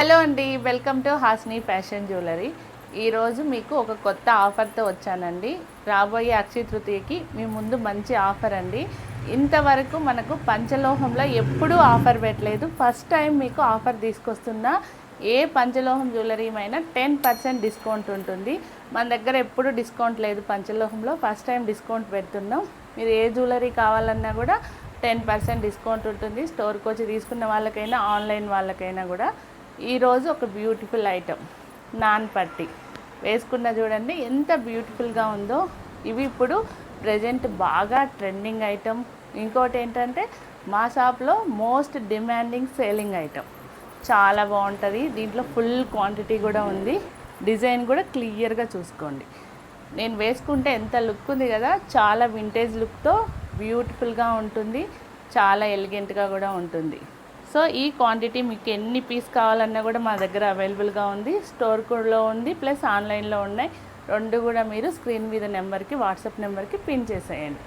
Hello అండి, welcome to Hasni fashion jewellery. ఈరోజు మీకు ఒక కొత్త ఆఫర్తో వచ్చానండి. రాబోయే అక్షయ తృతీయకి మీ ముందు మంచి ఆఫర్ అండి. ఇంతవరకు మనకు పంచలోహంలో ఎప్పుడూ ఆఫర్ పెట్టలేదు. ఫస్ట్ టైం మీకు ఆఫర్ తీసుకొస్తున్నా. ఏ పంచలోహం జ్యువెలరీ అయినా 10% డిస్కౌంట్ ఉంటుంది. మన దగ్గర ఎప్పుడు డిస్కౌంట్ లేదు పంచలోహంలో, ఫస్ట్ టైం డిస్కౌంట్ పెడుతున్నాం. మీరు ఏ జ్యువెలరీ కావాలన్నా కూడా 10% డిస్కౌంట్ ఉంటుంది. స్టోర్కి వచ్చి తీసుకున్న వాళ్ళకైనా ఆన్లైన్ వాళ్ళకైనా కూడా. ఈరోజు ఒక బ్యూటిఫుల్ ఐటమ్ నాన్ పట్టి వేసుకున్న చూడండి ఎంత బ్యూటిఫుల్గా ఉందో. ఇవి ఇప్పుడు ప్రజెంట్ బాగా ట్రెండింగ్ ఐటమ్. ఇంకోటి ఏంటంటే మా షాప్లో మోస్ట్ డిమాండింగ్ సేలింగ్ ఐటమ్. చాలా బాగుంటుంది. దీంట్లో ఫుల్ క్వాంటిటీ కూడా ఉంది. డిజైన్ కూడా క్లియర్గా చూసుకోండి. నేను వేసుకుంటే ఎంత లుక్ ఉంది కదా, చాలా వింటేజ్ లుక్తో బ్యూటిఫుల్గా ఉంటుంది. చాలా ఎలిగెంట్గా కూడా ఉంటుంది. సో ఈ క్వాంటిటీ మీకు ఎన్ని పీస్ కావాలన్నా కూడా మా దగ్గర అవైలబుల్గా ఉంది. స్టోర్ కూడా ఉంది, ప్లస్ ఆన్లైన్లో ఉన్నాయి. రెండు కూడా మీరు స్క్రీన్ మీద నెంబర్కి, వాట్సాప్ నెంబర్కి పిన్ చేసేయండి.